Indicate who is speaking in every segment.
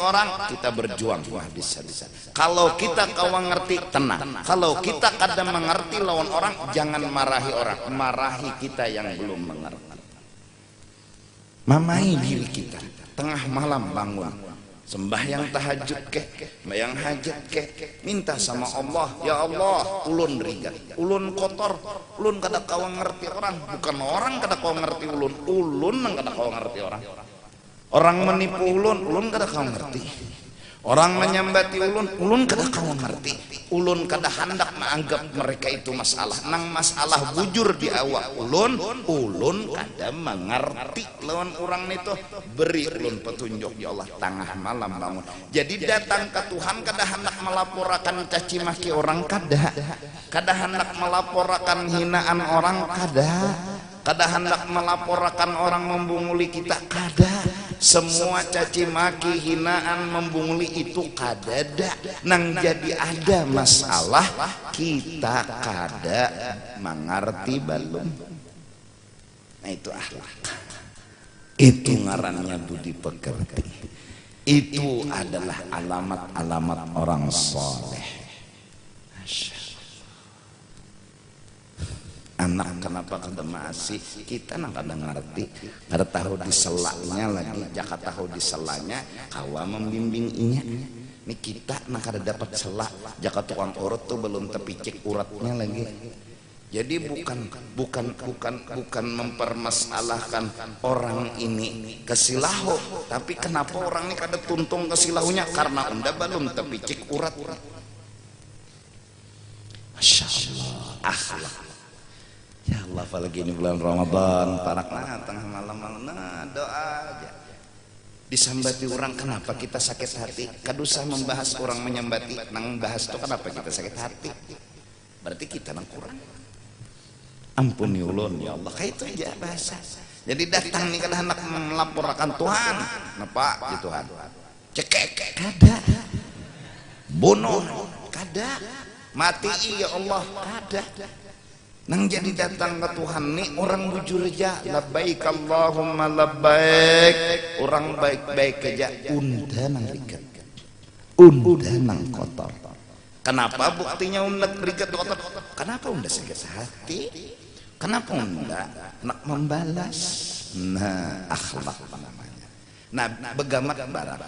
Speaker 1: orang, kita berjuang. Wah, bisa. Kalau kita kawan ngerti, tenang. Kalau kita kadang mengerti lawan orang, jangan marahi orang, marahi kita yang belum mengerti. Mamai diri kita, tengah malam bangun, sembahyang tahajud sembahyang hajat minta sama Allah, ya Allah, ulun rigat, ulun kotor, ulun kada kawan ngerti orang, bukan orang kada kawan ngerti ulun nang kada kawan ngerti orang. Orang menipu ulun kada kawan ngerti. Orang menyambati ulun kada kawan ngerti. Ulun kada hendak menganggap mereka itu masalah. Nang masalah bujur di awak ulun kada mengerti lawan orang itu. Beri ulun petunjuk ya Allah, tengah malam bangun. Jadi datang ke Tuhan kada hendak melaporkan caci maki orang, kada hendak melaporkan hinaan orang, kada hendak melaporkan orang membunguli kita, kada. Semua caci maki, hinaan, membunguli itu kadada. Nang jadi ada masalah kita kada mengerti belum. Nah itu akhlak. Itu ngarannya budi pekerti. Itu adalah alamat-alamat orang soleh. Anak kenapa kada masih kita nak kada ngerti, kada tahu diselaknya lagi, jaka tahu diselanya kawa membimbing inya. Ini kita nak kada dapat selak, jaka tukang urut tuh belum terpicik uratnya lagi. Jadi bukan mempermasalahkan orang ini kesilahu, tapi kenapa orang ini kada tuntung kesilahunya karena unda belum terpicik urat. Masya Allah, akhlak. Ya Allah, apalagi ini bulan Ramadan, paraklah tengah malam, doa aja. Disambati orang, kenapa kita sakit hati? Kadusah membahas orang menyambati, nang bahas itu kenapa kita sakit hati? Berarti kita nang kurang. Ampuni ulun ya Allah, kayak itu aja bahasa. Jadi datang nih kada hendak melaporkan Tuhan, kenapa ya Tuhan? Cekek, kada. Bunuh, kada. Mati ya Allah, kada. Nang jadi datang ke Tuhan nih orang bujur aja, labbaik Allahumma labbaik, orang baik-baik aja, unda nang rigat, unda nang kotor. Kenapa buktinya unda rigat kotor? Kenapa unda sakit hati? Kenapa unda nak membalas? Nah, akhlak namanya. Nah, begamat barang,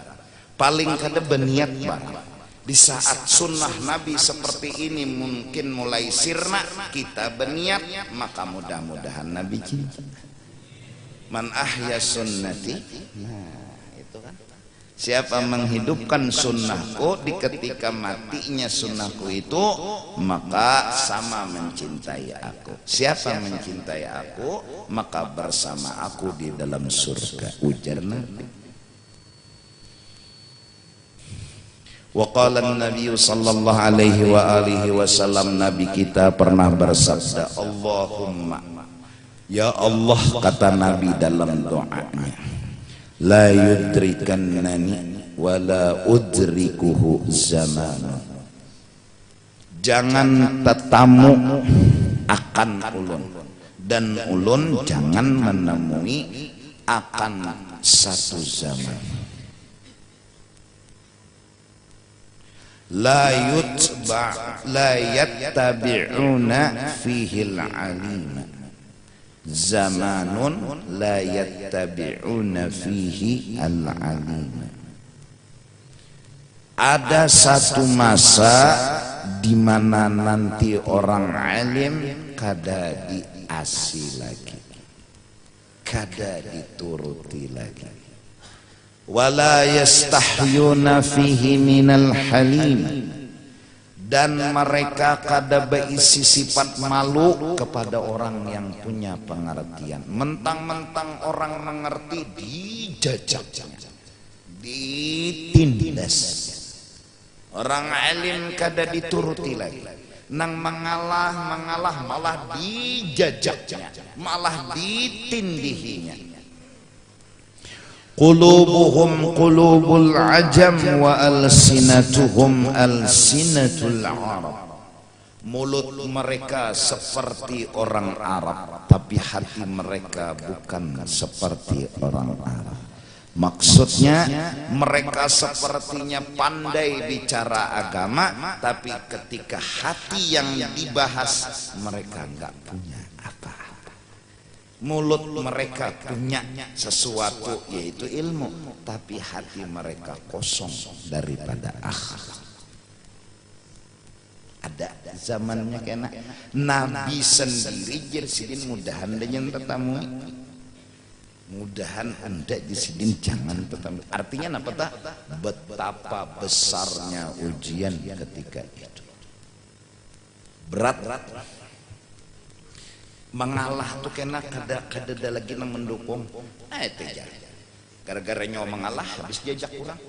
Speaker 1: paling kada berniat barang. Di saat sunnah Nabi seperti ini mungkin mulai sirna, kita berniat, maka mudah-mudahan Nabi cinta. Man ahya sunnati, nah itu kan, siapa menghidupkan sunnahku di ketika matinya sunnahku itu, maka sama mencintai aku. Siapa mencintai aku, maka bersama aku di dalam surga, ujar Nabi. Wa qala an-nabiy sallallahu alaihi wa alihi wasallam, nabi kita pernah bersabda, Allahumma, ya Allah, kata nabi dalam doanya, la yudrikannani wa la udrikuhu zaman. Jangan tetamu akan ulun dan ulun jangan menemui akan satu zaman. La yattabi'una fihi al-alim, zamanun la yattabi'una fihi al-alim. Ada satu masa di mana nanti orang alim kada diasi lagi, kada dituruti lagi. Wala yastahyuna fihi minal halim, dan mereka kada berisi sifat malu kepada orang yang punya pengertian. Mentang-mentang orang mengerti dijajaknya, ditindas. Orang alim kada dituruti lagi, nang mengalah malah dijajaknya, malah ditindihinya. Qulubuhum qulubul ajam wa alsinatuhum alsinatul arab. Mulut mereka seperti orang Arab, tapi hati mereka bukan seperti orang Arab. Maksudnya mereka sepertinya pandai bicara agama, tapi ketika hati yang dibahas mereka nggak punya apa-apa. Mulut mereka punya sesuatu yaitu ilmu, tapi hati mereka kosong daripada akhlak. Ada zamannya kena Nabi sendiri jersidin mudahan dengan tetamu. Mudahan anda disidin jangan tetamu. Artinya apa tak? Betapa besarnya ujian ketika itu. Berat. Mengalah tuh kena kada lagi nang mendukung. Teja. Gara-gara nyawa mengalah habis diajak kurang.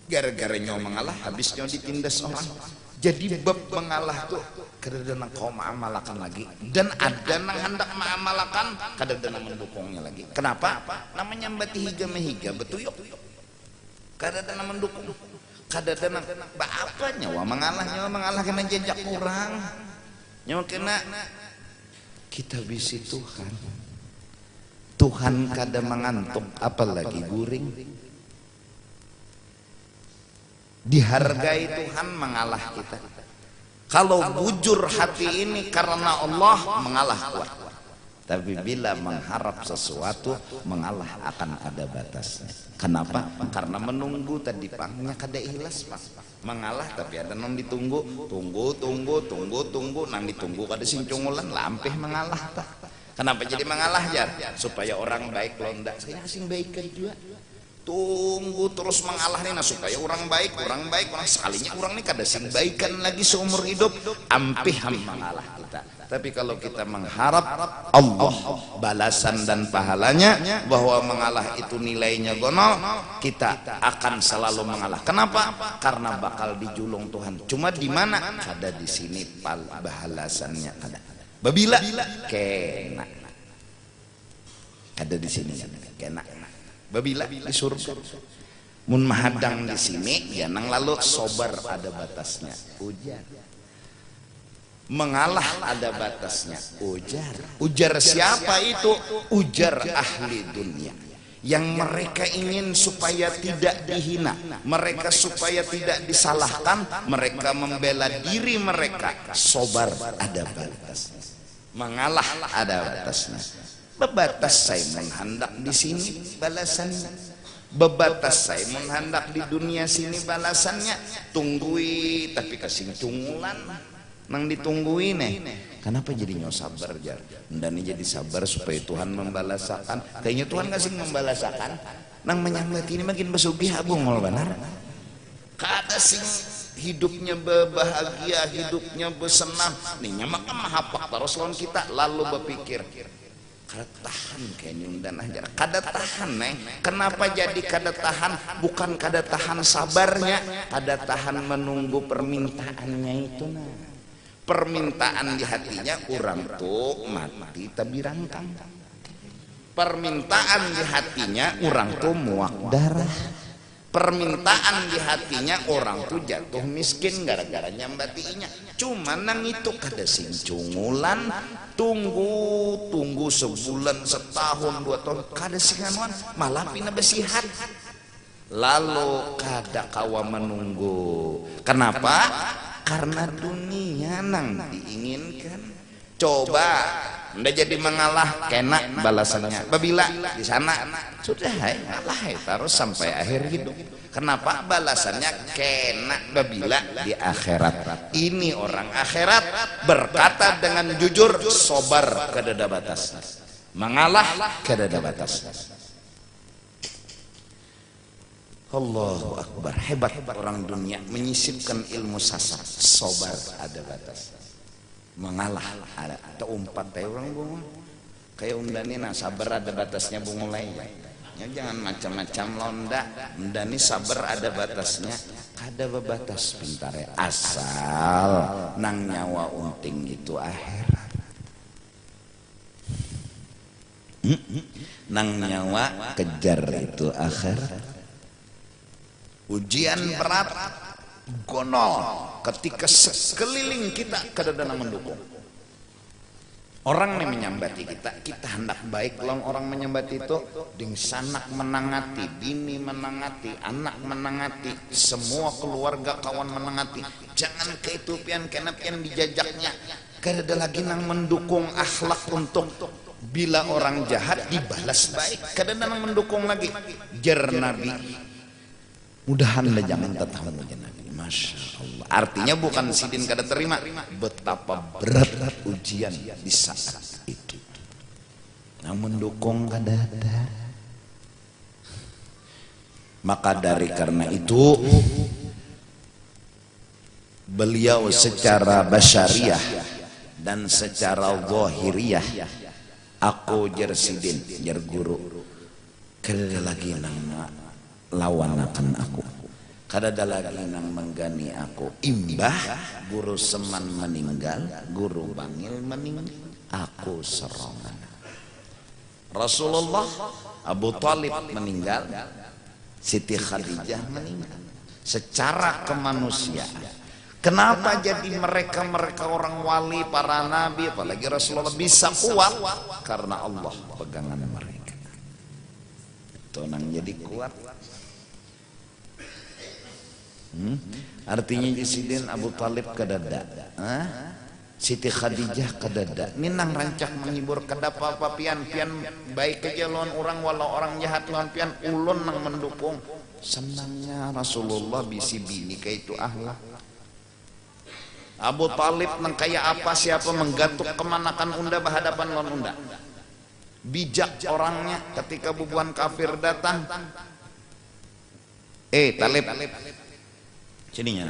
Speaker 1: Gara-gara nyawa mengalah habis nyawa ditindas orang. Jadi bab mengalah tuh kada nang kau maamalakan lagi, dan ada nang hendak maamalakan kada nang mendukungnya lagi. Kenapa? Namanya mbati higa mehiga betuyuk. Kada nang mendukung, kada nang apa nyawa mengalah kena jejak kurang. Nyawa kena kita bisi Tuhan. Tuhan kada mengantuk, apalagi guring. Dihargai Tuhan mengalah kita. Kalau bujur hati ini karena Allah, mengalah kuat. Tapi bila mengharap sesuatu, mengalah akan ada batasnya. Kenapa? Karena menunggu tadi pangnya kada ikhlas Pak. Mengalah tapi ada nang ditunggu, tunggu, nang ditunggu kada sing cungulan lampih mengalah tak. Kenapa jadi mengalah jar? Supaya orang baik londa, saya sing baikan juga. Tunggu terus mengalah nih, nah supaya orang baik sekalinya orang nih kada sing baikan lagi seumur hidup, ampih mengalah kita. Tapi kalau kita mengharap Allah balasan dan pahalanya, bahwa mengalah itu nilainya gonol, kita akan selalu mengalah. Kenapa? Karena bakal dijulung Tuhan. Cuma di mana? Kada di sini balasannya ada. Babila kena. Ada di sini kena. Babila di surga. Mun mahadang di sini ya nang lalu sobar ada batasnya. Ujar. Mengalah ada batasnya. Ujar. Ujar siapa itu? Ujar ahli dunia. Yang mereka ingin supaya tidak dihina, mereka supaya tidak disalahkan, mereka membela diri mereka. Sobar ada batasnya. Mengalah ada batasnya. Bebatas saya menghendak di sini balasannya, bebatas saya menghendak di dunia sini balasannya. Tunggui tapi kasih tunggulan nang ditunggui nih. Kenapa jadi nyo sabar jar? Dan ini jadi sabar supaya Tuhan membalasakan. Kayaknya Tuhan kasih membalasakan. Nang menyambut ini makin besugih abung mal benar. Kada sing hidupnya berbahagia, hidupnya bersenang. Nih nyamak mahapak terus lawan kita lalu berpikir. Kada tahan kayaknya dan ajar. Kada tahan neng. Kenapa jadi kada tahan? Bukan kada tahan sabarnya, kada tahan menunggu permintaannya itu nah. Permintaan di hatinya orang tuh mati tapi rangkang. Permintaan di hatinya orang tuh muak darah. Permintaan di hatinya orang tuh jatuh miskin gara-gara nyambatinya. Cuma nang itu kada sing cungulan. Tunggu sebulan, setahun, 2 tahun kada sing anuan malah pina besihat. Lalu kada kawa menunggu. Kenapa? Karena dunia nang diinginkan. Coba anda jadi mengalah kena balasannya. Babila di sana sudah ngalah terus sampai akhir hidup. Kenapa? Balasannya kena babila di akhirat. Ini orang akhirat berkata dengan jujur, sobar kada batas. Mengalah kada batas. Allahu Akbar. Hebat orang dunia menyisipkan ilmu sasar. Sobar ada batas. Mengalah ada atau umpat kayak orang bunga kayak undani nah sabar ada batasnya bungulai ya jangan macam-macam londa. Undani sabar ada batasnya, kada bebatas pintar ya. Asal nang nyawa unting itu akhirat, nang nyawa kejar itu akhirat. Ujian berat gonol ketika sekeliling kita kadang-kadang mendukung. Orang yang menyambati kita hendak baik lawan orang menyambati itu, ding sanak menangati, bini menangati, anak menangati, semua keluarga kawan menangati. Jangan keitupian kenapian dijajaknya. Kada lagi nang mendukung akhlak untuk bila orang jahat dibalas baik. Kada nang mendukung lagi. Jar Nabi, mudahan lah jangan tetamu Nabi. Masya Allah. Artinya bukan sidin kada terima, betapa berat ujian di saat itu. Nah mendukung kada ada. Maka dari karena itu beliau secara basyariah dan secara zahiriyah, aku jar sidin jar guru kada lagi nang lawan akan aku. Kada ada lagi nang menggani aku. Imbah guru Seman meninggal, guru Bangil meninggal, aku serongan. Rasulullah, Abu Talib meninggal, Siti Khadijah meninggal. Secara kemanusiaan, kenapa jadi mereka orang wali, para nabi, apalagi Rasulullah bisa kuat? Karena Allah pegangan mereka. Itu nang jadi kuat. Artinya Sidin Abu Talib kadada, Siti Khadijah kadada. Minang rancak menghibur kada apa-apa pian baik aja lawan orang walau orang jahat lawan pian ulun nang mendukung. Senangnya Rasulullah bisi bini kayak itu ahlak. Abu Talib nang kayak apa siapa menggatuk kemanakan unda berhadapan lawan unda. Bijak orangnya ketika bubuan kafir datang. Talib. Sininya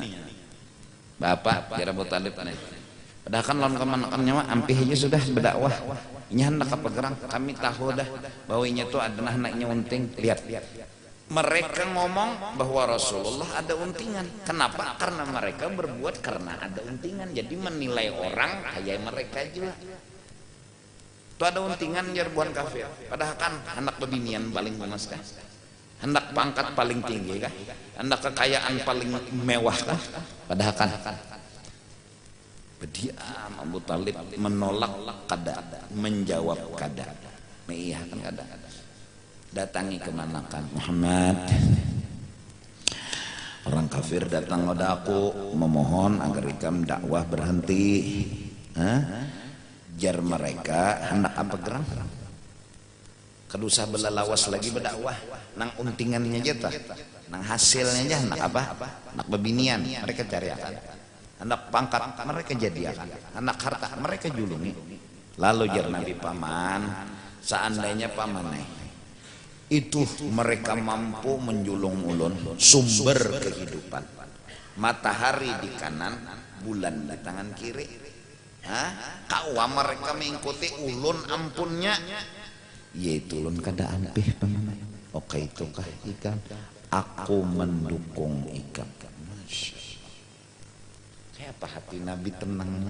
Speaker 1: Bapak jar Abu Talib padahal kan lawan kemanakannya mah ampih aja sudah berdakwah. Ini hendak apa gerang kami tahu dah bahwa ini tuh ada anaknya unting. Lihat mereka ngomong bahwa Rasulullah ada untingan. Kenapa? Karena mereka berbuat karena ada untingan. Jadi menilai orang kayak mereka juga. Itu ada untingan jar buan kafir. Padahal kan anak bebinian paling memaskan. Hendak pangkat paling tinggi kah? Hendak kekayaan paling mewah kah? Padahal kan berdiam Abu Talib menolak kada, menjawab kada. Iya kan kada. Datangi kemanakan Muhammad. Orang kafir datang kepada aku memohon agar ikam dakwah berhenti. Jar mereka hendak apa gerang? Kedusah belalawas lagi berdakwah nang untingannya aja nang hasilnya aja nak apa nak bebinian mereka cari akan anak pangkat mereka jadi akan anak harta mereka julungi. Lalu jar Nabi paman, seandainya paman itu mereka mampu menjulung ulun sumber kehidupan, matahari di kanan, bulan di tangan kiri, kawa mereka mengikuti ulun ampunnya, yaitu ulun kada ampih paman. Oke itu kah ikan? Aku mendukung ikan. Kayak apa hati Nabi tenang?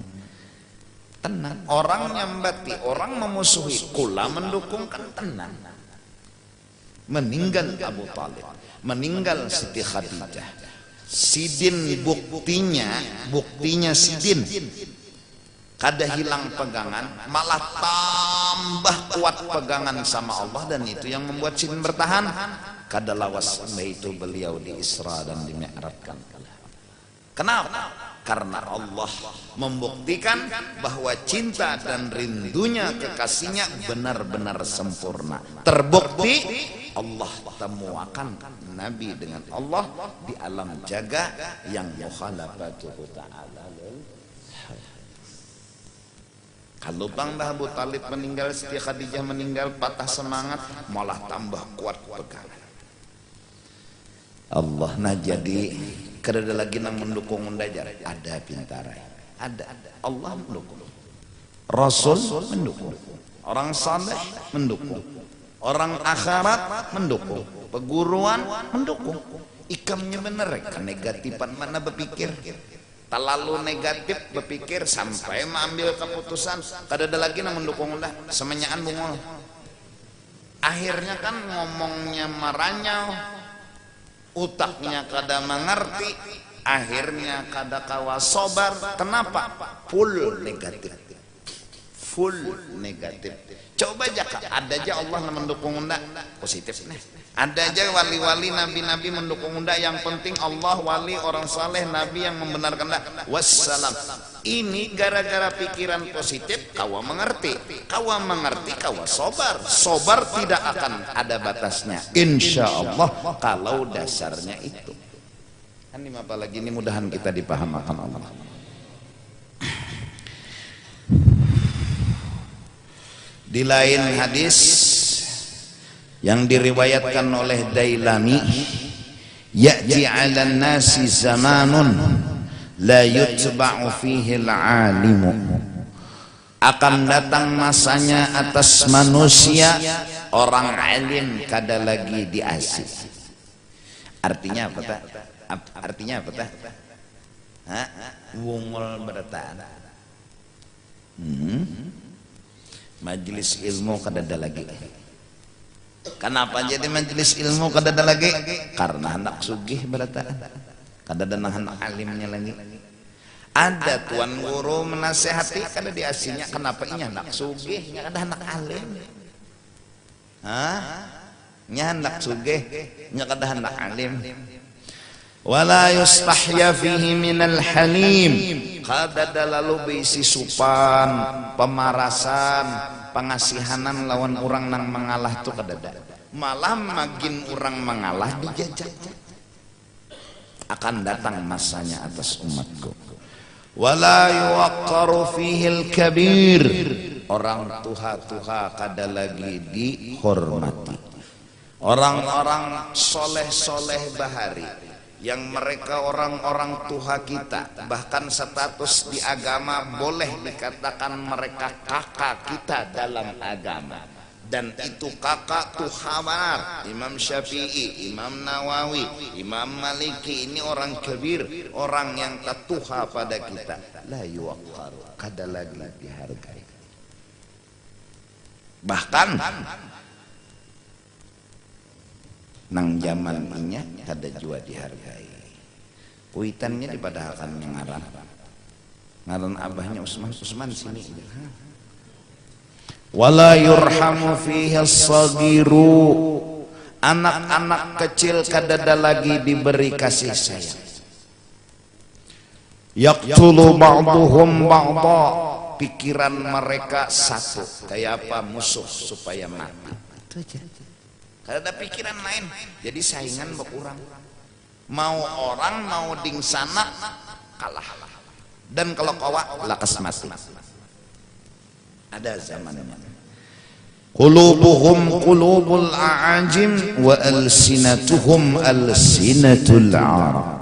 Speaker 1: Tenang. Orang nyambati, orang memusuhi, kula mendukung kan tenang. Meninggal Abu Talib, meninggal Siti Khadijah. Sidin buktinya Sidin. Kada hilang pegangan, malah tambah kuat pegangan sama Allah, dan itu yang membuat Sidin bertahan. Kada lawas itu beliau di Isra dan di Mi'rajkan. Kenapa? Karena Allah membuktikan bahwa cinta dan rindunya kekasihnya benar-benar sempurna. Terbukti Allah temuakan Nabi dengan Allah di alam jaga yang mukhalafatuhu ta'ala. Kalau bang dah Abu Talib meninggal, Siti Khadijah meninggal, patah semangat, malah tambah kuat pegangan. Allah nah jadi kada lagi nang mendukung undajar, ada pintarai, ada Allah mendukung, Rasul mendukung, orang saleh mendukung, orang akhirat mendukung, peguruan mendukung. Ikamnya bener kan negatifan mana berpikir. Terlalu negatif berpikir sampai mengambil keputusan kada ada lagi nang mendukung dah semenyaan bungol. Akhirnya kan ngomongnya maranyau, utaknya kada mengerti, akhirnya kada kawa sobar. Kenapa? Full negatif, full negatif. Coba aja ada aja Allah mendukung unda positif nih. Ada aja wali-wali nabi-nabi mendukung unda, yang penting Allah wali orang saleh nabi yang membenarkan unda. Wassalam. Ini gara-gara pikiran positif kawa mengerti. Kawa mengerti kawa sobar. Sobar tidak akan ada batasnya. Insya Allah kalau dasarnya itu. Kan ini apalagi ini mudahan kita dipahamakan Allah. Di lain hadis yang diriwayatkan oleh Dailami, ya'ti 'alan nasi zamanun la yutba'u fihi al-'alimu, akan datang masanya atas manusia orang alim kada lagi diasih. Artinya apa tak? Artinya apa tak? Wungul bertaan. Majelis ilmu kadada lagi. Kenapa jadi majelis ilmu kadada lagi? Karena hendak sugih berata. Kadada hendak alimnya lagi. Ada tuan guru menasehati kada diasinya. Kenapa inya hendak sugih? Nya kada hendak alim. Nya hendak sugih, nya kada hendak alim. Wala yustahya fihi minal halim, kadada lalu beisi supan, pemarasan, pengasihanan lawan orang nang mengalah tu kadada. Malah makin orang mengalah dijajak. Akan datang masanya atas umatku. Wala yuwaqqaru fihil kabir, orang tuha-tuha kada lagi dihormati. Orang-orang soleh-soleh bahari yang mereka orang-orang tuha kita, bahkan status di agama boleh dikatakan mereka kakak kita dalam agama, dan itu kakak tuha benar. Imam Syafi'i, Imam Nawawi, Imam Maliki, ini orang kabir, orang yang tatuha pada kita. La yuwaqqar, kada lagi dihargai. Bahkan nang zaman inya kada jua dihargai. Kuitannya dipadahalkan ngaran abahnya Usman sini. Wala yurhamu fihi as-sagiru, anak-anak kecil kadada lagi diberi kasih sayang. Yaqtulu ba'duhum ba'dha, pikiran mereka satu, kayak apa musuh supaya mati. Itu aja. Kada ada pikiran lain, jadi saingan berkurang. Mau orang mau ding sana kalah, dan kalau kawa lakas mati. Ada zamannya. Qulubuhum qulubul a'ajim wa alsinatuhum alsinatul arab.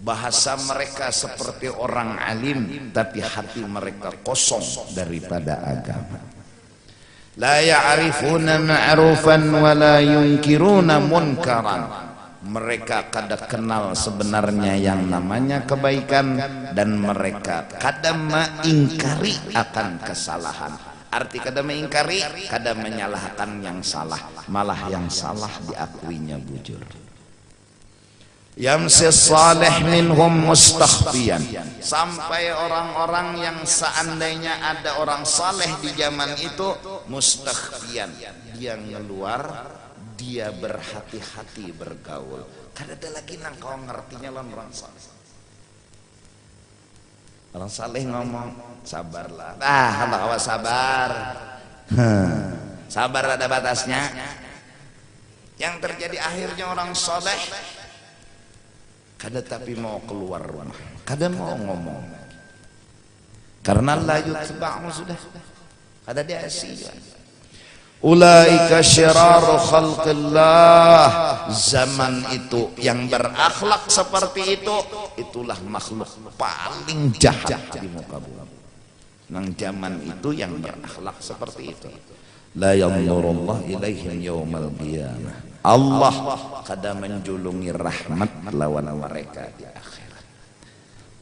Speaker 1: Bahasa mereka seperti orang alim, tapi hati mereka kosong daripada agama. La ya'rifuna ma'rufan wa la yunkiruna munkaran. Mereka kada kenal sebenarnya yang namanya kebaikan, dan mereka kada mengingkari akan kesalahan. Arti kada mengingkari, kada menyalahkan yang salah, malah yang salah diakuinya bujur. Yamsi salih minhum mustakhfiyan, sampai orang-orang yang seandainya ada orang saleh di zaman itu mustakhfiyan, dia ngeluar, dia berhati-hati bergaul. Kada ada lagi nang kau ngertinya lawan orang saleh. Orang saleh ngomong sabarlah, hendak awas sabar. Sabar ada batasnya. Yang terjadi akhirnya orang saleh kada tapi mau keluar rumah, kada mau ngomong, karena la yutba'u sudah, kada diasihi. Ulaika syiraru khalqillah, zaman itu yang berakhlak seperti itu, itulah makhluk paling jahat di muka bumi. Nang zaman itu yang berakhlak seperti itu, la yanzurullah ilaihim yaumal qiyamah, Allah kada menjulungi rahmat lawan mereka di akhirat.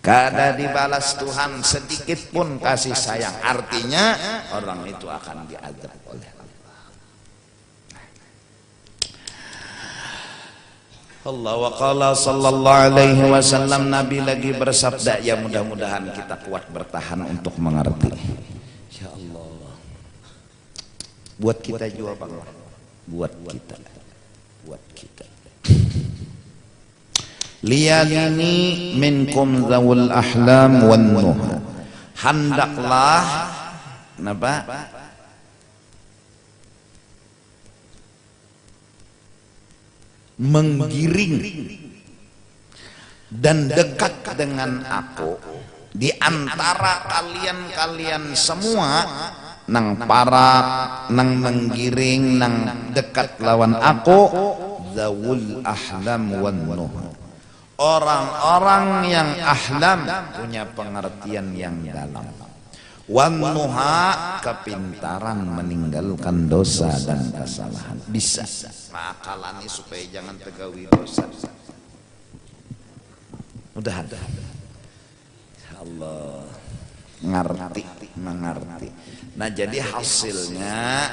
Speaker 1: Kada dibalas Tuhan sedikit pun kasih sayang. Artinya orang itu akan diazab oleh Allah. Wa qala sallallahu alaihi wasallam, Nabi lagi bersabda, ya mudah-mudahan kita kuat bertahan untuk mengerti. Ya Allah. Buat kita juga Pak. Buat kita. Buat kita. Liyalini minkum zawul ahlam wan nuha. Hendaklah napa? Menggiring dan dekat dengan aku di antara kalian semua nang para nang menggiring nang dekat lawan aku zawul ahlam wan nuha, orang-orang yang ahlam punya pengertian yang dalam, wan nuha kepintaran meninggalkan dosa dan kesalahan. Bisa makalani supaya jangan tegawi dosa. Udah ada. Allah ngerti, mengerti. Nah jadi hasilnya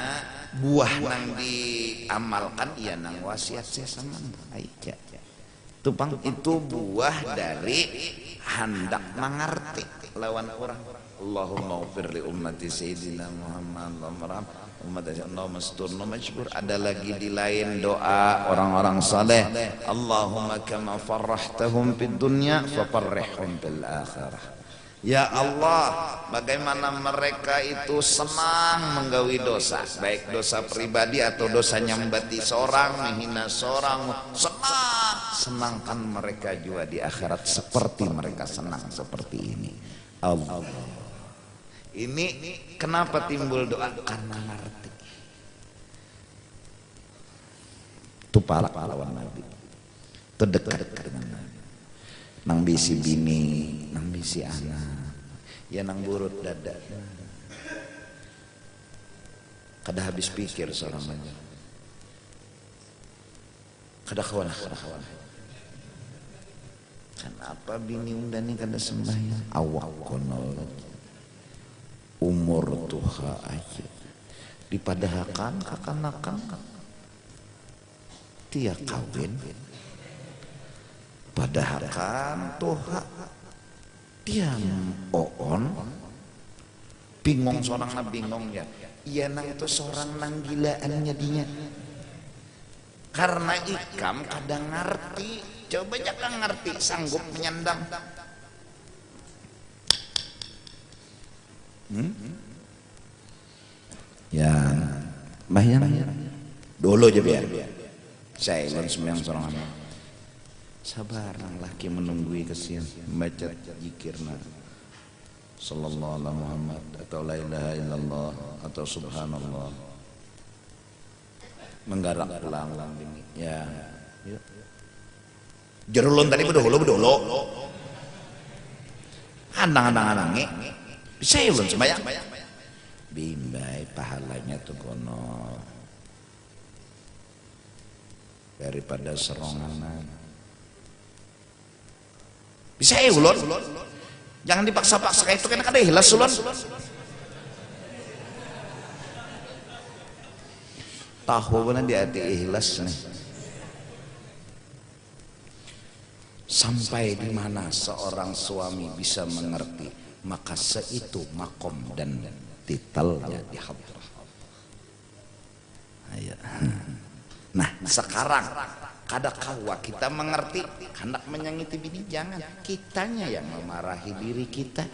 Speaker 1: buah nang diamalkan ya nang wasiat saya sama aja. Tupang itu buah dari hendak mengerti lawan orang. Allahumma ufir li ummati sayyidina Muhammad umat Allahumma asturna majbur. Ada lagi di lain doa orang-orang saleh, Allahumma kama farrahtahum fid dunya fafarrihhum fil akhirah. Ya Allah, bagaimana mereka itu senang menggawi dosa, baik dosa pribadi atau dosa nyambati seorang, menghina seorang, senangkan mereka juga di akhirat seperti mereka senang seperti ini. Allah. Ini kenapa timbul doa? Karena ngerti. Itu para pahlawan Nabi. Itu dekat dengan Nabi. Nang bisi bini, nang bisi anak, ya nang burut dada. Kada habis pikir seorang aja. Kada kawan. Kenapa bini undani kada sembahyang? Awak konol. Umur tuha aja dipadahakan kakanakan tia kawin padahakan tuha tiang oon bingung seorang na bingung ya iya nang itu seorang nang gilaannya dinya karena ikam kadang ngerti coba jangan ngerti sanggup menyandang. Ya, bayang dulu aja biar saya lan sembahyang seorang anak sabar nang laki menunggui kesian membaca zikirna sallallahu alaihi Muhammad atau la ilaha illallah atau subhanallah menggarak ulang ini ya jerulun tadi bedolo andang-andangi bisa ya belum sembahyang bimbai pahalanya tuh kono daripada seronganan bisa ya ulun jangan dipaksa-paksa itu kan ada ikhlas ulun tahu benar di hati ikhlas nih sampai di mana seorang suami bisa mengerti maka seitu makom dan titelnya di hadrah. Nah sekarang kada kawa kita mengerti hendak menyangiti bini jangan kitanya yang memarahi diri kita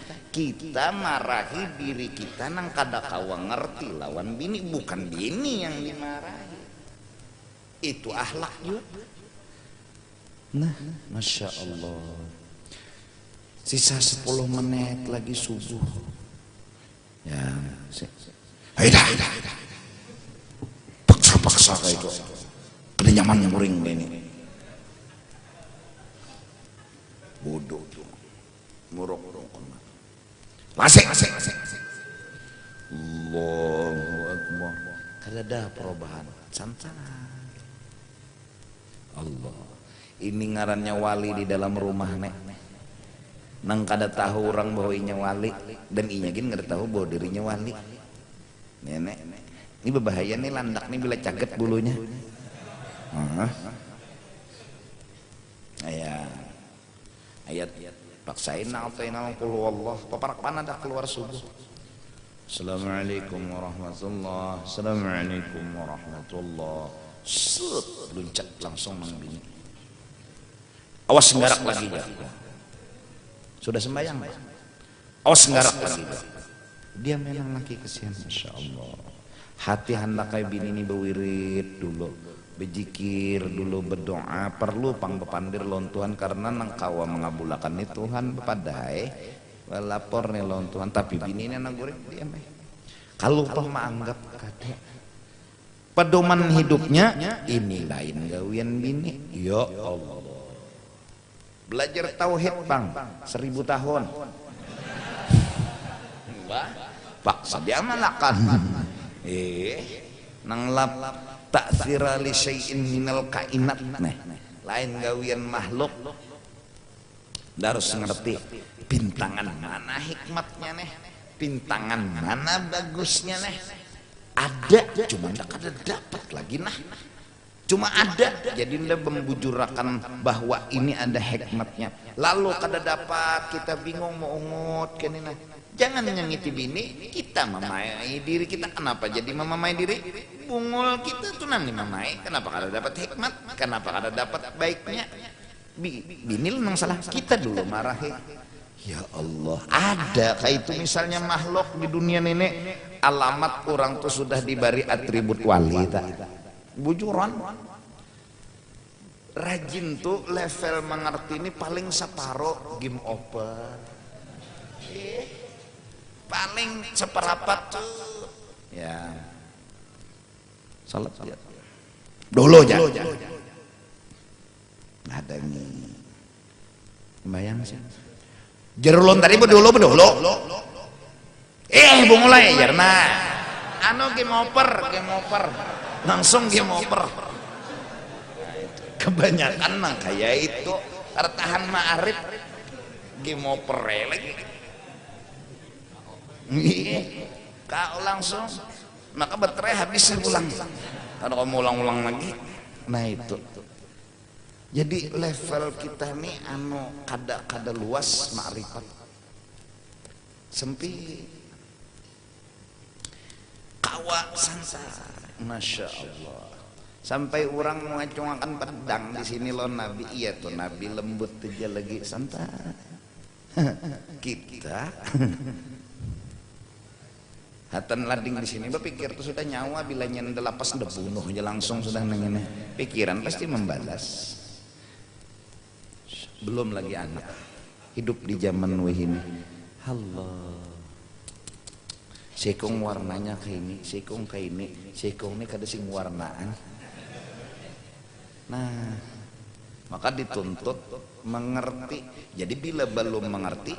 Speaker 1: marahi diri kita nang kada kawa ngerti lawan bini bukan bini yang dimarahi itu akhlak juga. Nah masya Allah sisa 10 menit lagi subuh ya dah paksa kayak itu kena nyaman muring ini bodoh tuh murung lasik Allahu Akbar kada ada perubahan santai Allah ini ngarannya wali di dalam rumah nek nang kada tahu orang bahwa inya wali dan inya gin kada tahu bahwa dirinya wali nenek ini berbahaya nih landak nih bila caget bulunya ayat paksain atau inal qul Allah paparak mana dah keluar subuh Assalamualaikum warahmatullah. Assalamualaikum warahmatullah. Set, loncat langsung nang bini. Awas nggarak lagi ya. Sudah sembahyang. Awas nggarak lagi ya. Dia memang laki kesian, masya Allah. Hati hendakai bini ini bewirid dulu, bejikir dulu, berdoa. Perlu pang bepandir lon Tuhan karena nang kawa mengabulakan nih Tuhan bepadai. Lapor nih lon Tuhan, tapi bini ini nagurik dia meh. Kalau toh menganggap kada pedoman hidupnya ini lain gawian bini. Ya Allah. Belajar tauhid bang 1000 tahun. Pak sadia malakan. Nang lap ta'thira li syai'in minal kainat nih. Lain gawian makhluk. Harus ngerti bintangan mana hikmatnya nih. Bintangan mana bagusnya nih. Ada cuma ndak ada dapat lagi nah. Cuma ada, jadi ndak membujurakan bahwa ini ada hikmatnya. Lalu kada dapat, kita bingung mau ungut kenina. Jangan nyangiti bini, kita memamai diri kita. Kenapa jadi memamai diri? Bungul kita tuh nang memamai. Kenapa kada dapat hikmat? Kenapa kada dapat baiknya? Bini nang salah, kita dulu marahi. Ya Allah, ada kayak itu misalnya makhluk di dunia nenek. Alamat orang tuh sudah diberi atribut wali tak? Bujuran rajin tuh level mengerti ini paling separuh game over paling seperapat tuh ya salat ya dulu aja nggak ada nih bayang sih jerulon tadi bedulu mulai jarna anu game over langsung game over. Kebanyakan nang kayak itu tertahan ma'arif game over lagi. Kau langsung maka baterai habis ulang. Kalau kamu ulang-ulang lagi, nah itu. Jadi level kita nih anu kada luas ma'rifat sempit. Kawa santai. Masya Allah, sampai orang mengacungkan pedang di sini loh Nabi. Iya tuh Nabi lembut aja lagi santai. Kita hatan lading di sini berpikir tuh sudah nyawa bila nyenda lapas udah bunuh aja langsung sudah nengene. Pikiran pasti membalas. Belum lagi anak hidup di zaman wehini. Allah. Sekong warnanya kayak ini, sekong kayak ini, sekong ini kada sing warnaan. Nah, maka dituntut mengerti. Jadi bila belum mengerti,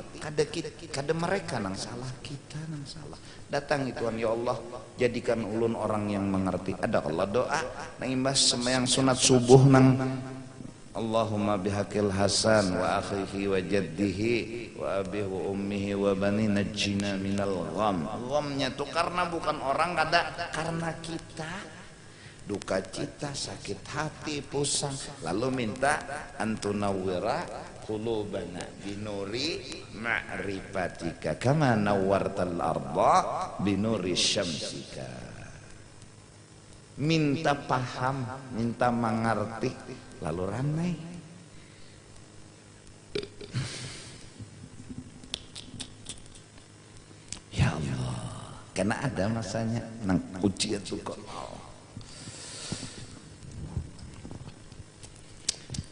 Speaker 1: kada mereka nang salah, kita nang salah. Datang Tuhan, ya Allah, jadikan ulun orang yang mengerti. Ada Allah doa, nang imbas sembahyang sunat subuh nang Allahumma bihaqil Hasan wa akhihi wa jaddihi wa abihi wa ummihi wa bani najjina minal gham. Ghamnya tuh karena bukan orang kada, karena kita duka cita, sakit hati, pusing. Lalu minta antunawwira qulubana binuri ma'rifatika kama nawwartal arda binuri syamsika. Minta paham, minta mengerti, lalu ramai. Ya Allah, karena ada masanya nang ujian suka.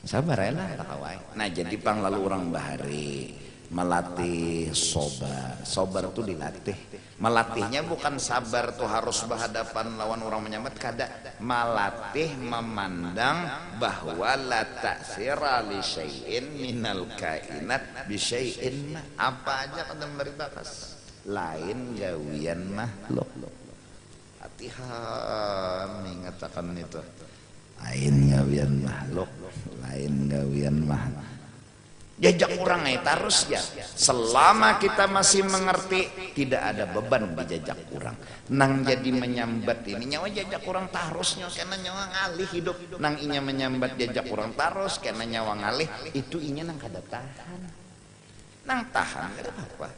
Speaker 1: Sabar ya lah kawai. Nah jadi pang lalu orang bahari melatih sobar. Sobar itu dilatih. Melatihnya bukan sabar tuh harus berhadapan lawan orang menyambat, kada. Melatih memandang bahwa la ta'sira li syai'in minal kainat bi syai'in. Apa aja kada memberi bakas. Lain gawian makhluk. Latihan mengatakan itu. Lain gawian makhluk, lain gawian makhluk. Jajak orang terus ya. Selama kita masih mengerti, tidak ada beban dijajak orang. Nang jadi menyambat ini nyawa jajak orang tarusnya karena nyawa ngalih hidup. Nang inya menyambat jajak orang tarus karena nyawa ngalih, itu inya nang kada tahan. Nang tahan kada apa.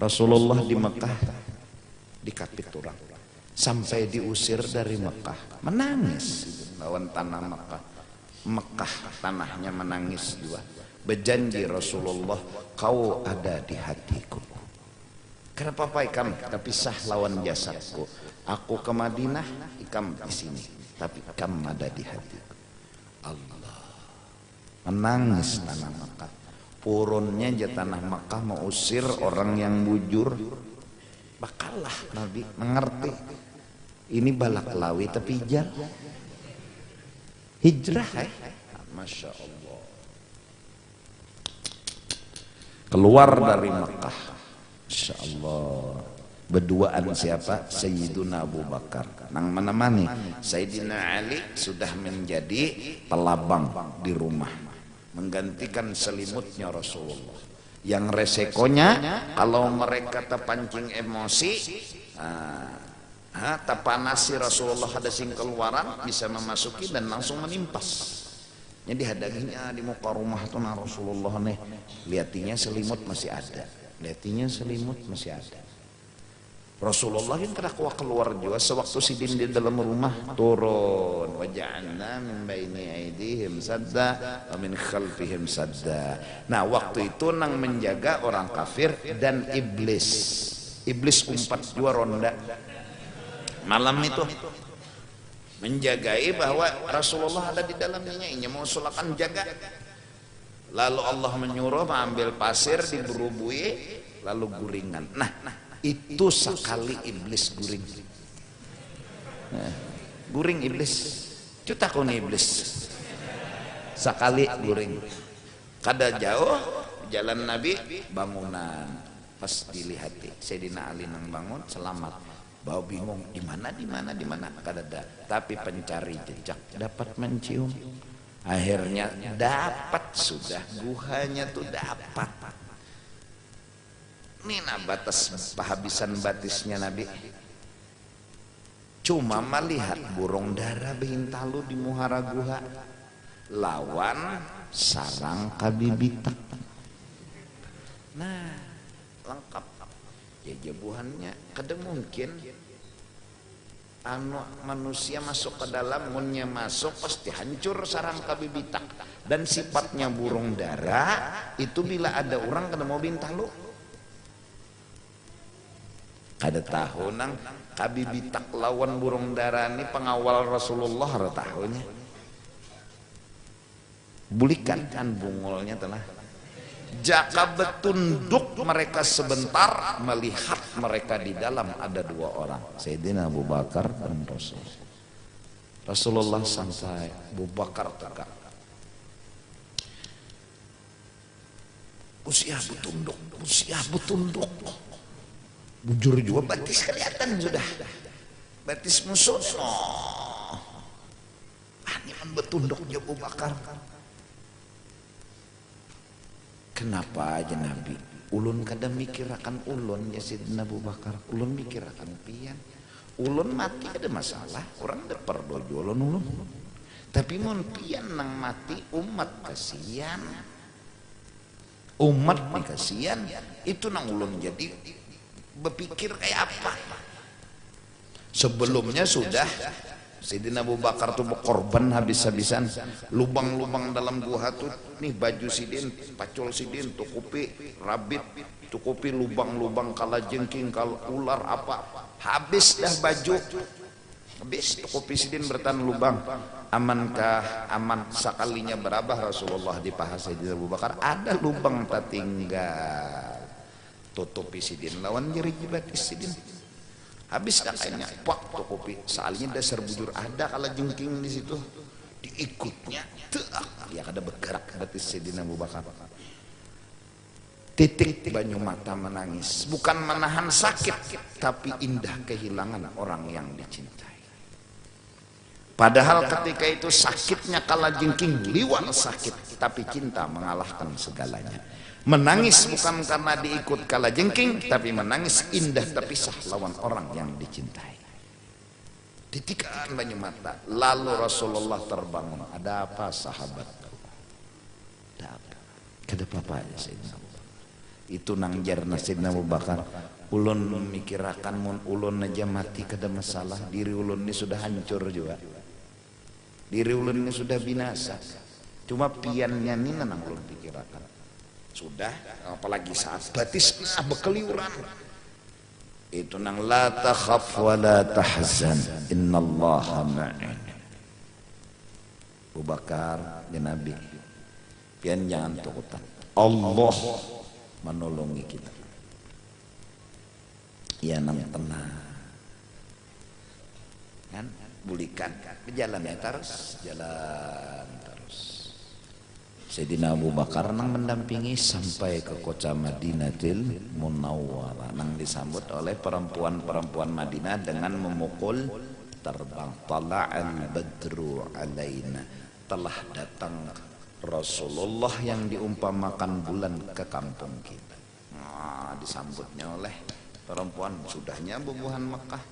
Speaker 1: Rasulullah di Mekah dikapit orang sampai diusir dari Mekah, menangis lawan tanah Mekah. Mekah tanahnya menangis juga. Berjanji Rasulullah, kau ada di hatiku. Kenapa Pak Ikam terpisah lawan jasadku? Aku ke Madinah, Ikam di sini, tapi Ikam ada di hatiku. Allah menangis tanah Mekah. Purunnya aja tanah Mekah mengusir orang yang bujur. Bakalah Nabi mengerti. Ini balak lawi tapi hijrah. Masya Allah. Keluar dari Mekah. Masya Allah. Berduaan siapa? Sayyiduna Abu Bakar. Nang menemani Sayyidina Ali sudah menjadi pelabang di rumah, menggantikan selimutnya Rasulullah. Yang resikonya kalau mereka terpancing emosi, terpanasi Rasulullah ada sing keluaran bisa memasuki dan langsung menimpas. Jadi hadaginya di muka rumah tuh Rasulullah nih, liatinya selimut masih ada, liatinya selimut masih ada. Rasulullah yang keluar juga sewaktu sidin di dalam rumah turun, waja'alna min baini aidihim sadda wa min khalfihim sadda. Nah waktu itu nang menjaga orang kafir dan iblis umpat dua ronda malam itu menjagai bahwa Rasulullah ada di dalamnya, ini mau sulakan jaga. Lalu Allah menyuruh mengambil pasir diberubui lalu guringan. Nah itu sekali iblis guring. Guring iblis. Cutakun iblis. Sekali guring. Kada jauh jalan Nabi bangunan. Pas dilihati Sayyidina Ali nang bangun selamat. Bau bingung di mana kada ada. Tapi pencari jejak dapat mencium. Akhirnya dapat sudah guhanya tuh dapat. Ini batas penghabisan batisnya Nabi. Cuma melihat burung dara Bintalo di Muhara Guha lawan sarang kabibitak. Nah, lengkap. Jajabuhannya kada mungkin manusia masuk ke dalam, munnya masuk pasti hancur sarang kabibitak. Dan sifatnya burung dara itu bila ada orang kada mau Bintalo. Ada tahu nang kabibitak lawan burung dara ini pengawal Rasulullah ada tahunya. Bulikan kan bungolnya telah. Jaka betunduk mereka sebentar melihat mereka di dalam ada dua orang, Sayyidina Abu Bakar dan Rasulullah santai, Abu Bakar tegak. Usia betunduk. Bujur juga batis kelihatan sudah. Batis musuh ini kan betunduk Abu Bakar. Kenapa aja Nabi? Ulun kadang mikir akan ulun ya Sayyidina Abu Bakar. Ulun mikir akan pian. Ulun mati ada masalah. Orang ada perdojo ulun. Tapi mun pian nang mati umat kasihan. Umat nih kasihan. Itu nang ulun jadi berpikir kayak apa. Sebelumnya sudah Sayyidina Abu Bakar tuh berkorban habis-habisan. Lubang-lubang dalam guha tuh nih baju sidin, pacul sidin, tukupi rabit, tukupi lubang-lubang kala jengking, kala ular apa. Habis dah baju. Habis tukupi sidin bertahan lubang. Amankah aman sekalinya berabah Rasulullah di paha Sayyidina Abu Bakar ada lubang tak tinggal. Tutupi sidin lawan jari batis sidin. Habis dah kainnya pak tutupi soalnya dasar bujur ada kala jengking di situ diikutnya ya kada bergerak batis sidin Abu Bakar. Titik banyu mata menangis, bukan menahan sakit tapi indah kehilangan orang yang dicintai. Padahal ketika itu sakitnya kala jengking liwat sakit, tapi cinta mengalahkan segalanya. Menangis bukan karena diikut kala jengking, tapi menangis indah terpisah lawan orang yang dicintai. Ditikan banyu mata. Lalu Rasulullah terbangun. Ada apa sahabatku? Ada apa? Kada apa-apa ya Sayyidina Abu Bakar. Itu nang jarna Sidna Abu Bakar, ulun memikirakan mun ulun aja mati kada masalah, diri ulun ini sudah hancur juga, diri ulun ini sudah binasa, cuma piannya ini nang ulun pikirakan sudah, apalagi saat batis bekeliuran itu nang la takhaf wa la tahzan innallaha ma'in. Abu Bakar ya Nabi, pian jangan takutan, Allah menolongi kita. Ya nang tenang kan, bulikan berjalan ya terus, jalan terus. Sayyidina Abu Bakar nang mendampingi sampai ke kota Madinatil Munawwarah, nang disambut oleh perempuan-perempuan Madinah dengan memukul terbang. Tala'al badru alaina, telah datang Rasulullah yang diumpamakan bulan ke kampung kita. Nah, disambutnya oleh perempuan, sudahnya bubuhan Mekah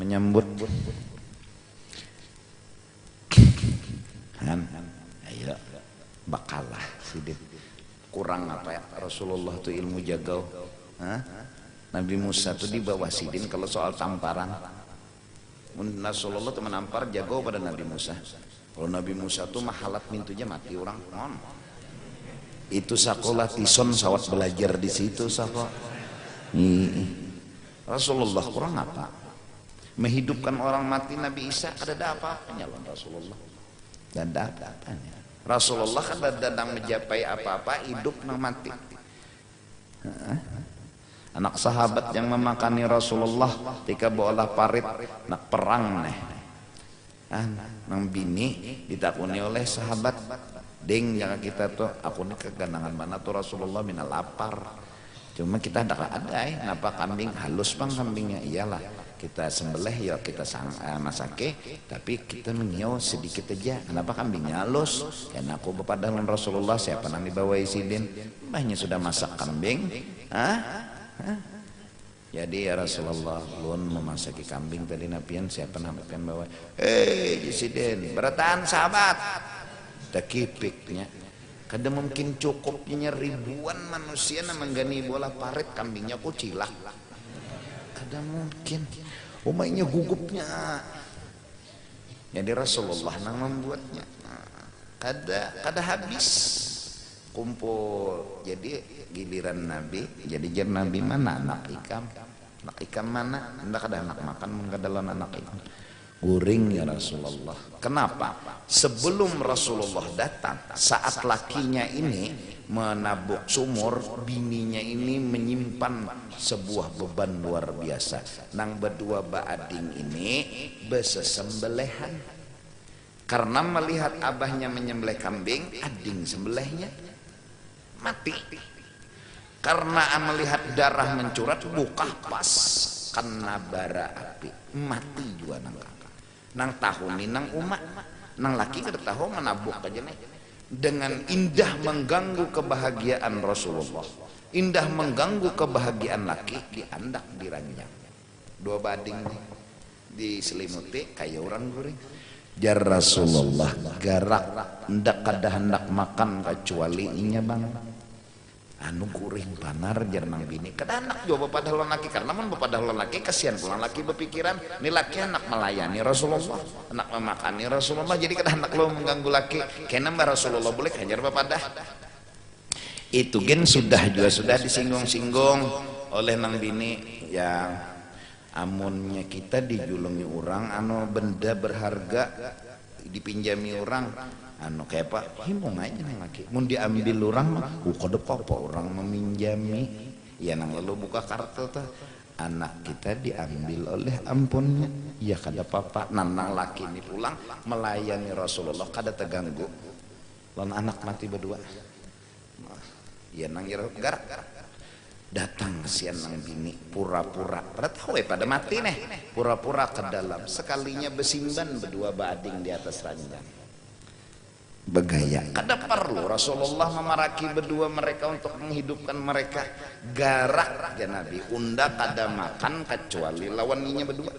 Speaker 1: menyambut kan, ayo bakalah sidin. Kurang apa ya Rasulullah tuh ilmu jagau. Nabi Musa tuh di bawah sidin kalau soal tamparan. Rasulullah tuh menampar jagau pada Nabi Musa. Kalau Nabi Musa tuh mahalat mintunya mati orang. Itu sakolah tison sawat belajar di situ sakolah. Rasulullah kurang apa? Menghidupkan orang mati. Nabi Isa ada apa-apanya lawan Rasulullah. Dan ada apa-apanya. Rasulullah kan dadang mencapai apa-apa hidup nang mati. Anak sahabat yang memakani Rasulullah ketika bola parit nak perang neh. Nang bini ditakuni oleh sahabat, ding jangan kita tuh aku nih kegandangan mana tuh Rasulullah mina lapar. Cuma kita ada napa kambing halus bang kambingnya, iyalah kita sembelih ya kita masake, tapi kita mengiau sedikit aja. Kenapa kambingnya halus? Karena aku bepada dengan Rasulullah, siapa nang dibawa isidin, banyak sudah masak kambing. Jadi ya Rasulullah, lun memasaki kambing tadi napian siapa nang napian bawa? Isidin, bertahan sahabat. Takipiknya, kada mungkin cukupnya ribuan manusia nang menggani bola parit kambingnya kucilak. Kada mungkin. Umaynya gugupnya. Jadi Rasulullah nang membuatnya. Kada habis kumpul. Jadi giliran Nabi, jadi jar Nabi mana anak ikam? Anak ikam mana? Hendak ada anak makan, mengadalan anak ikam. Guring ya Rasulullah. Kenapa? Sebelum Rasulullah datang, saat lakinya ini menabuk sumur, bininya ini menyimpan sebuah beban luar biasa. Nang berdua baading ini besesembelihan. Karena melihat abahnya menyembelih kambing, ading sembelihnya mati. Karena melihat darah mencurat, buka pas kena bara api, mati juga nang kakak. Nang tahu nih nang umat, nang laki kada tahu menabuk aja nih. Dengan indah mengganggu kebahagiaan Rasulullah, indah mengganggu kebahagiaan laki, diandak diranjang. Dua bading diselimuti kayak orang guring. Jar Rasulullah garak ndak kada hendak makan kecuali inya bang. Anu guring panar jar nang bini kada anak jawab pada laki, karena mun pada laki kasihan pulang laki berpikiran ini laki anak melayani Rasulullah, anak memakani Rasulullah, jadi kada anak lo mengganggu laki. Kena mbak Rasulullah boleh hajar bapadah. Itu gen sudah disinggung-singgung oleh nang bini yang amunnya kita dijulungi orang anu benda berharga dipinjami orang anu kayak pak himung aja nih laki mau diambil orang mah kada apa orang meminjami ya nang lalu buka kartu tuh anak kita diambil oleh ampunnya ya kada apa-apa. Nang laki ini pulang melayani Rasulullah kada terganggu. Lalu anak mati berdua ya nang garak datang sian nang bini pura-pura tahu pada mati nih pura-pura ke dalam sekalinya besimban berdua bading di atas ranjang begaya. Kada perlu Rasulullah memaraki berdua mereka untuk menghidupkan mereka. Garak ya Nabi unda kada makan kecuali lawannya berdua.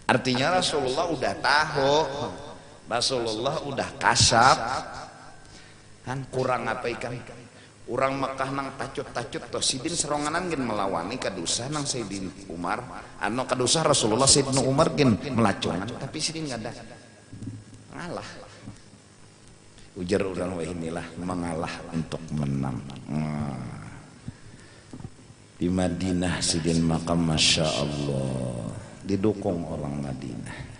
Speaker 1: Artinya Rasulullah udah tahu, Rasulullah udah kasap kan kurang apa ikan Orang Makkah nang tacut-tacut toh sidin seronganan gen melawani kadusa nang Sayyidina Umar anu kadusa Rasulullah Sayyidina Umar gen melacongan tapi sidin ngada ngalah ujar urang weh inilah mengalah untuk menang. Di Madinah sidin makam Masya Allah didukung orang Madinah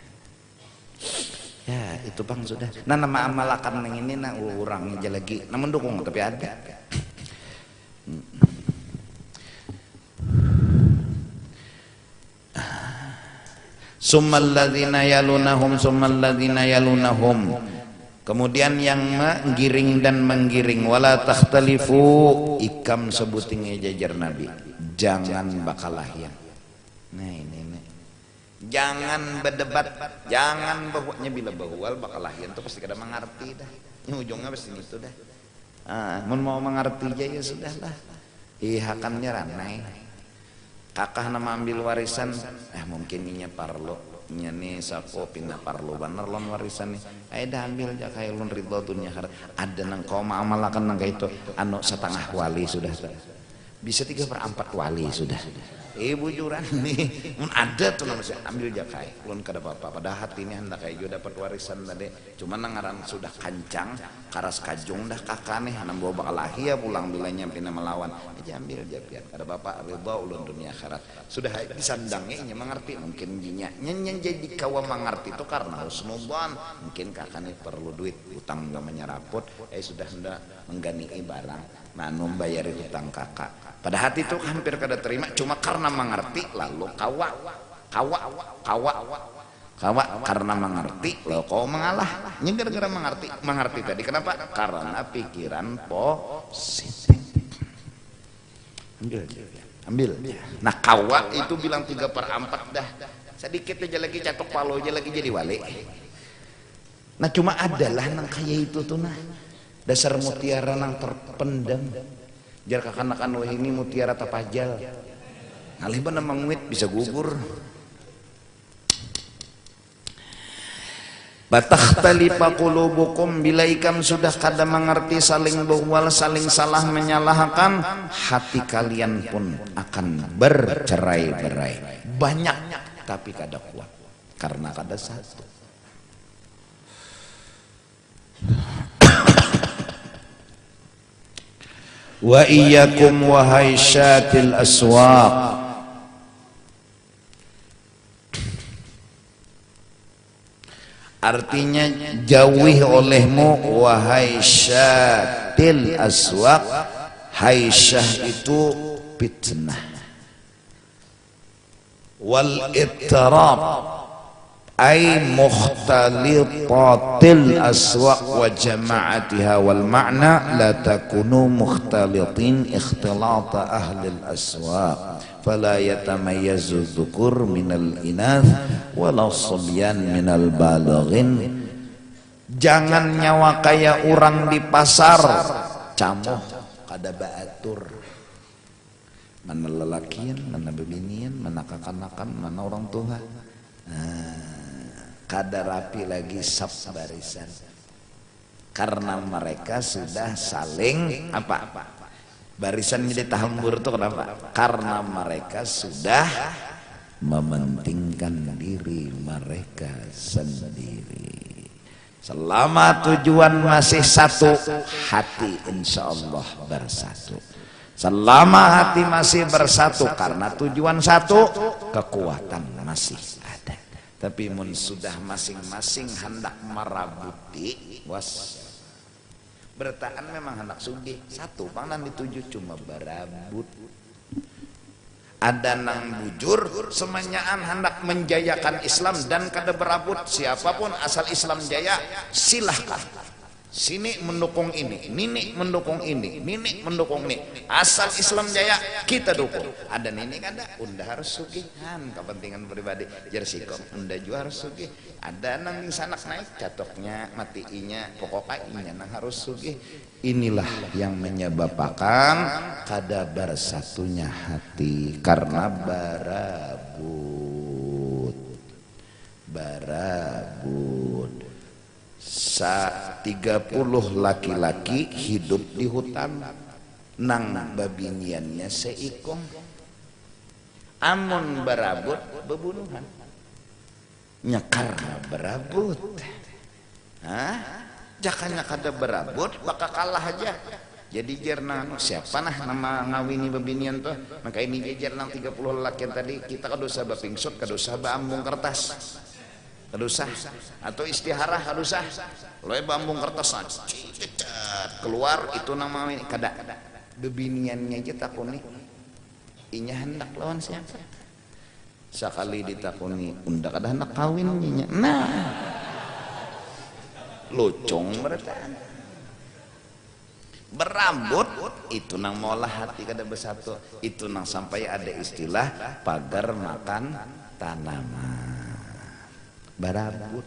Speaker 1: ya itu bang sudah nah nama amalakan yang ini nah orang aja lagi nah mendukung tapi ada summal ladzina yalunahum kemudian yang menggiring dan menggiring wala takhtalifu ikam sebutingnya jajar Nabi jangan bakalah yang nah ini jangan berdebat, jangan bahwanya bila bahwal bakalah yang itu pasti kada mengerti dah. Ini ujungnya pasti itu dah. Mau mengerti aja ya sudah lah. Ihakannya ranai. Kakak nama ambil warisan, mungkin inya parlo, inya nih sako pindah parlo bener lon warisan nih. Dah ambil aja kayak lon ridho dunia akhirat. Ada nang kau amalakan nang kayak itu, anu setengah wali sudah. Bisa 3/4 wali sudah. Bujuran nih, mun ada tuh namanya ambil jakai, belum kada apa-apa. Pada hati ini hendak kayak juga dapat warisan tadi. Cuma nangaran sudah kancang, karas kajung dah kakak nih, hanam bawa bakal lahir pulang bilanya pina melawan. Aja ambil japian, kada bapak ridha ulun dunia akhirat. Sudah disandangnya nya mengerti mungkin dinya nyen jadi kawa mengerti itu karena husnudzon. Mungkin kakak nih perlu duit, utang gak menyeraput, sudah hendak menggani barang, manum bayar utang kakak. Pada hati itu hampir kada terima cuma karena mengerti lalu kawa karena mengerti lalu kau mengalah ini gara-gara mengerti tadi kenapa karena pikiran positif ambil nah kawa itu bilang 3/4 dah sedikit aja lagi catok palo aja lagi jadi wali nah cuma adalah nang kayak itu tuh nah dasar mutiara nang terpendam jar kakanakan wah ini mutiara tapajal ngalih bener menguit bisa gugur batakhtalifa qulubukum bila ikam sudah kada mengerti saling bahwal saling salah menyalahkan hati kalian pun akan bercerai-berai banyak tapi kada kuat karena kada satu wa iyyakum wahai syatil aswaq artinya jauhi olehmu wahai syatil aswaq haisyah itu fitnah wal ittirab ay mukhtalitatil aswaq wa jama'atiha wal ma'na la takunu mukhtalitin ikhtilata ahli al aswaq fala yatamayyazu dhukur minal inath wala subyan minal balighin jangan nyawa kaya orang di pasar camoh kada baatur mana lelakian mana bebinian mana kakanakan mana orang tua kada rapi lagi sab barisan karena mereka sudah saling apa barisan jadi tahambur itu kenapa karena mereka sudah mementingkan diri mereka sendiri selama tujuan masih satu hati insyaallah bersatu selama hati masih bersatu karena tujuan satu kekuatan masih ada tapi mun sudah masing-masing hendak merabuti was bertahan memang hendak sugih satu pangnan dituju cuma berabut ada nang bujur semenyaan hendak menjayakan Islam dan kada berabut siapapun asal Islam jaya silahkan sini mendukung ini, nini mendukung ini, nini mendukung ini. Asal Islam jaya kita dukung. Ada nini kada, unda harus sugihan kepentingan pribadi. Jar sikom, unda juga harus sugih. Ada nang di sanak naik catoknya, matiinya, pokoknya inya nang harus sugih. Inilah yang menyebabkan kada bersatunya hati karena barabut. 30 laki-laki hidup di hutan nang babiniannya seikong, amun berabut bebunuhan, nyakar berabut, jakanya kada berabut bakal kalah aja. Jadi jerna siapa nama ngawini babinian tuh, maka ini jejer nang 30 lelaki tadi kita kadosa bapingsut, kadosa baambung kertas, kadosa atau istiharah kadosa, loe baambung kertas keluar itu nama kada babiniannya aja takuni, inya hendak lawan siapa? Sekali ditakuni undak ada hendak kawinnya, nah lucung berarti. Berambut itu nang molah hati kada bersatu, itu nang sampai ada istilah pagar makan tanaman. Berambut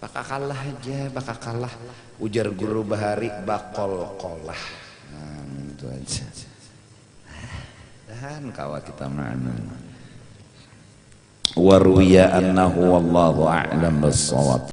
Speaker 1: bakal kalah aja, bakal kalah. Ujar guru Bahari bakol kolah. Nah, itu aja. Dan kawa kita mana? Waruya annahu wallahu a'lam bissawab.